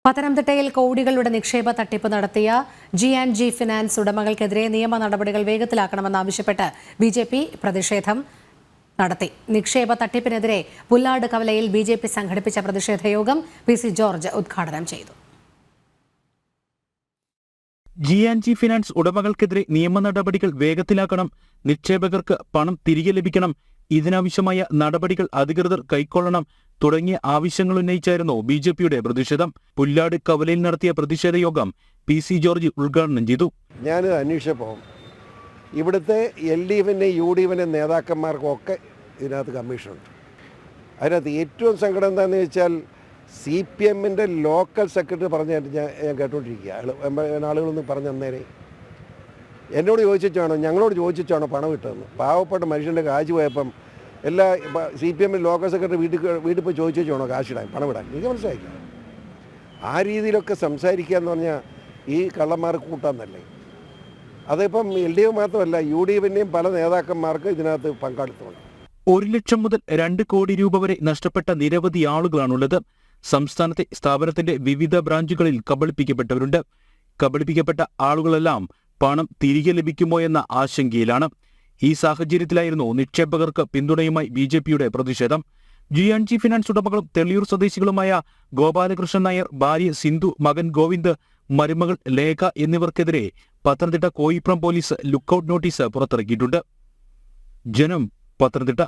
പത്തനംതിട്ടയിൽ കോടികളുടെ നിക്ഷേപ തട്ടിപ്പ് നടത്തിയ G&G ഫിനാൻസ് ഉടമകൾക്കെതിരെ നിയമ നടപടികൾ വേഗത്തിലാക്കണമെന്നാവശ്യപ്പെട്ട് ബിജെപി പ്രതിഷേധം നടത്തി. നിക്ഷേപ തട്ടിപ്പിനെതിരെ പുല്ലാട് കവലയിൽ ബിജെപി സംഘടിപ്പിച്ച പ്രതിഷേധ യോഗം PC ജോർജ് ഉദ്ഘാടനം ചെയ്തു. G&G ഫിനാൻസ് ഉടമകൾക്കെതിരെ നിയമ നടപടികൾ വേഗത്തിലാക്കണം, നിക്ഷേപകർക്ക് പണം തിരികെ ലഭിക്കണം, ഇതിനാവശ്യമായ നടപടികൾ അധികൃതർ കൈക്കൊള്ളണം തുടങ്ങിയ ആവശ്യങ്ങൾ ഉന്നയിച്ചായിരുന്നു ബിജെപിയുടെ പ്രതിഷേധം. പുല്ലാട് കവലയിൽ നടത്തിയ പ്രതിഷേധ യോഗം PC ജോർജ് ഉദ്ഘാടനം ചെയ്തു. ഞാൻ അന്വേഷിച്ചപ്പോൾ ഇവിടുത്തെ LDF-ന്റെ UDF-ന്റെ നേതാക്കന്മാർക്കൊക്കെ ഇതിനകത്ത് കമ്മീഷനുണ്ട്. അതിനകത്ത് ഏറ്റവും സങ്കടം എന്താണെന്ന് വെച്ചാൽ CPM-ന്റെ ലോക്കൽ സെക്രട്ടറി പറഞ്ഞായിട്ട് ഞാൻ കേട്ടുകൊണ്ടിരിക്കുക. ആളുകളൊന്നും പറഞ്ഞു തന്നേരെ എന്നോട് ചോദിച്ചാണോ ഞങ്ങളോട് ചോദിച്ചാണോ പണം കിട്ടുന്നത്? പാവപ്പെട്ട മനുഷ്യൻ്റെ കാശ് പോയപ്പം എല്ലാ CPM ലോക്കൽ സെക്രട്ടറി വീട്ടിൽ പോയി ചോദിച്ചാണോ കാശിടാൻ പണം ഇടാൻ? എനിക്ക് മനസ്സിലായില്ല. ആ രീതിയിലൊക്കെ സംസാരിക്കുക എന്ന് പറഞ്ഞാൽ ഈ കള്ളന്മാർ കൂട്ടാന്നല്ലേ. അതിപ്പം LDF മാത്രമല്ല UDF-ന്റെയും പല നേതാക്കന്മാർക്ക് ഇതിനകത്ത് പങ്കാളിത്തമുണ്ട്. 1 ലക്ഷം മുതൽ 2 കോടി രൂപ വരെ നഷ്ടപ്പെട്ട നിരവധി ആളുകളാണുള്ളത്. സംസ്ഥാനത്തെ സ്ഥാപനത്തിന്റെ വിവിധ ബ്രാഞ്ചുകളിൽ കബളിപ്പിക്കപ്പെട്ടവരുണ്ട്. കബളിപ്പിക്കപ്പെട്ട ആളുകളെല്ലാം പണം തിരികെ ലഭിക്കുമോ എന്ന ആശങ്കയിലാണ്. ഈ സാഹചര്യത്തിലായിരുന്നു നിക്ഷേപകർക്ക് പിന്തുണയുമായി ബിജെപിയുടെ പ്രതിഷേധം. G&G ഫിനാൻസ് ഉടമകളും തെള്ളിയൂർ സ്വദേശികളുമായ ഗോപാലകൃഷ്ണൻ നായർ, ഭാര്യ സിന്ധു, മകൻ ഗോവിന്ദ്, മരുമകൾ ലേഖ എന്നിവർക്കെതിരെ Pathanamthitta Koipram police lookout notice പുറത്തിറക്കിയിട്ടുണ്ട്. ജനം, പത്തനംതിട്ട.